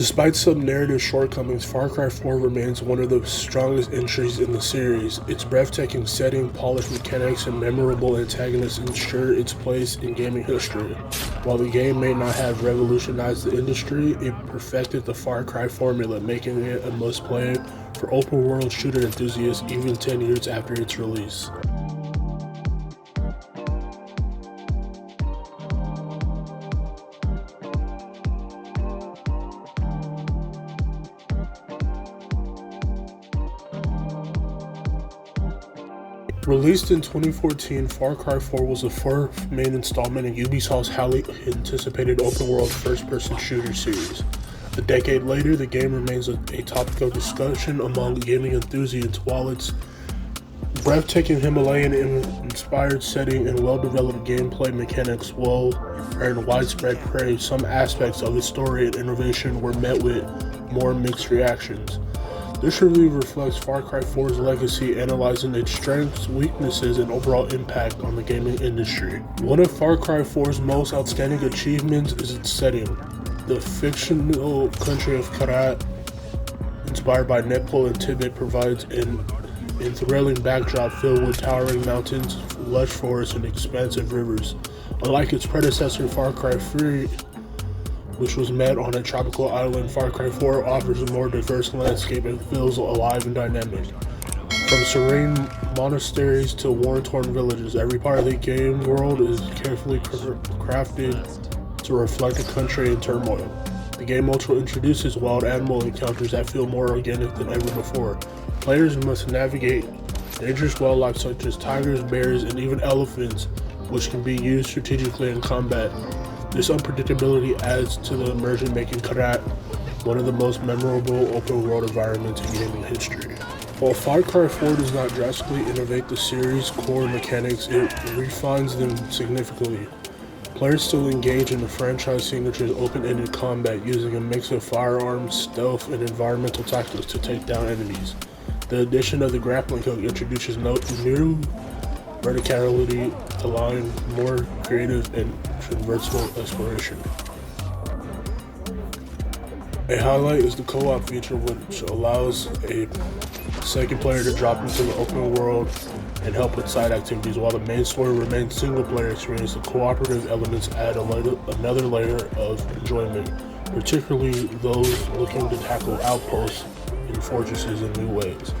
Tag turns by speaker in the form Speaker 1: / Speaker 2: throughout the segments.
Speaker 1: Despite some narrative shortcomings, Far Cry 4 remains one of the strongest entries in the series. Its breathtaking setting, polished mechanics, and memorable antagonists ensure its place in gaming history. While the game may not have revolutionized the industry, it perfected the Far Cry formula, making it a must-play for open-world shooter enthusiasts even 10 years after its release. Released in 2014, Far Cry 4 was the fourth main installment in Ubisoft's highly anticipated open-world first-person shooter series. A decade later, the game remains a topic of discussion among gaming enthusiasts, while its breathtaking Himalayan-inspired setting and well-developed gameplay mechanics will earn widespread praise. Some aspects of its story and innovation were met with more mixed reactions. This review reflects Far Cry 4's legacy, analyzing its strengths, weaknesses, and overall impact on the gaming industry. One of Far Cry 4's most outstanding achievements is its setting. The fictional country of Kyrat, inspired by Nepal and Tibet, provides an enthralling backdrop filled with towering mountains, lush forests, and expansive rivers. Unlike its predecessor, Far Cry 3, which was met on a tropical island, Far Cry 4 offers a more diverse landscape and feels alive and dynamic. From serene monasteries to war-torn villages, every part of the game world is carefully crafted to reflect a country in turmoil. The game also introduces wild animal encounters that feel more organic than ever before. Players must navigate dangerous wildlife such as tigers, bears, and even elephants, which can be used strategically in combat. This unpredictability adds to the immersion, making Kyrat one of the most memorable open-world environments in gaming history. While Far Cry 4 does not drastically innovate the series' core mechanics, it refines them significantly. Players still engage in the franchise signature's open-ended combat, using a mix of firearms, stealth, and environmental tactics to take down enemies. The addition of the grappling hook introduces new verticality, allowing more creative and vertical exploration. A highlight is the co-op feature, which allows a second player to drop into the open world and help with side activities. While the main story remains single-player experience, the cooperative elements add another layer of enjoyment, particularly those looking to tackle outposts and fortresses in new ways.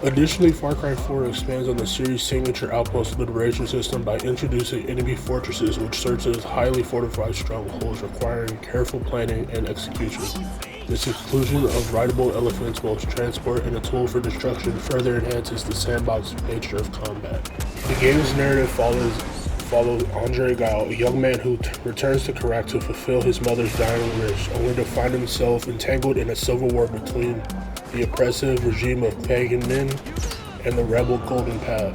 Speaker 1: Additionally, Far Cry 4 expands on the series' signature outpost liberation system by introducing enemy fortresses, which serve as highly fortified strongholds requiring careful planning and execution. This inclusion of rideable elephants, both transport and a tool for destruction, further enhances the sandbox nature of combat. The game's narrative follows Ajay Ghale, a young man who returns to Kyrat to fulfill his mother's dying wish, only to find himself entangled in a civil war between the oppressive regime of Pagan Min and the rebel Golden Path.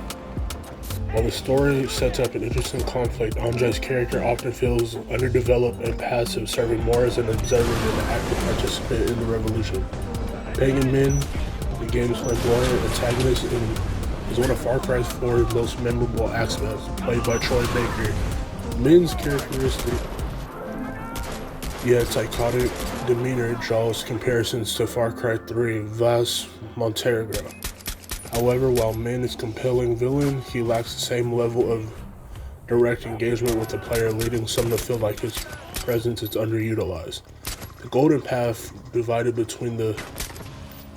Speaker 1: While the story sets up an interesting conflict, Ajay's character often feels underdeveloped and passive, serving more as an observer than an active participant in the revolution. Pagan Min, the game's flamboyant antagonist, is one of Far Cry 4's most memorable aspects, played by Troy Baker. Min's characteristic yet psychotic demeanor draws comparisons to Far Cry 3 Ubisoft Montreal. However, while Min is a compelling villain, he lacks the same level of direct engagement with the player, leading some to feel like his presence is underutilized. The Golden Path, divided between the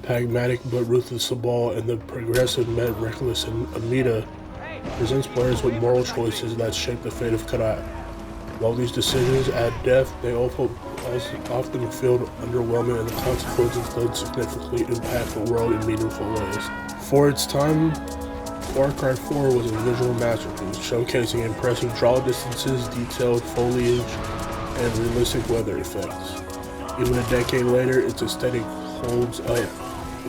Speaker 1: pragmatic but ruthless Sabal and the progressive but reckless Amida, presents players with moral choices that shape the fate of Kyrat. While these decisions add depth, they also often feel underwhelming, and the consequences don't significantly impact the world in meaningful ways. For its time, Far Cry 4 was a visual masterpiece, showcasing impressive draw distances, detailed foliage, and realistic weather effects. Even a decade later, its aesthetic holds up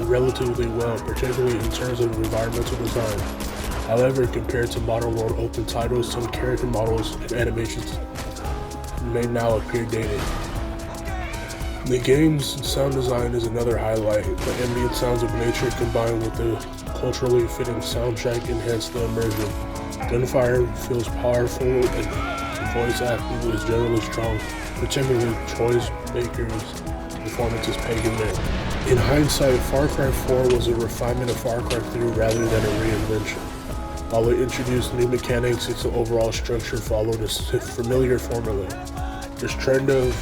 Speaker 1: relatively well, particularly in terms of environmental design. However, compared to modern world open titles, some character models and animations may now appear dated. The game's sound design is another highlight. The ambient sounds of nature combined with the culturally fitting soundtrack enhance the immersion. Gunfire feels powerful and the voice acting is generally strong. particularly Troy Baker's performance as Pagan Min. In hindsight, Far Cry 4 was a refinement of Far Cry 3 rather than a reinvention. While it introduced new mechanics, its overall structure followed a familiar formula. This trend of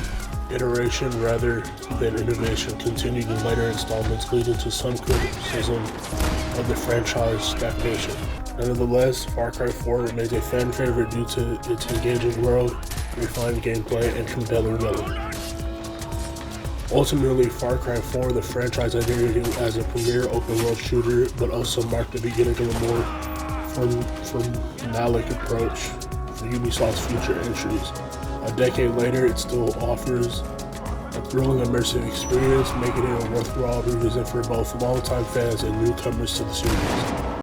Speaker 1: iteration rather than innovation continued in later installments, leading to some criticism of the franchise stagnation. Nonetheless, Far Cry 4 remains a fan favorite due to its engaging world, refined gameplay, and compelling villain. Ultimately, Far Cry 4, the franchise identity as a premier open-world shooter, but also marked the beginning of a more formulaic approach for Ubisoft's future entries. A decade later, it still offers a thrilling, immersive experience, making it a worthwhile revisit for both longtime fans and newcomers to the series.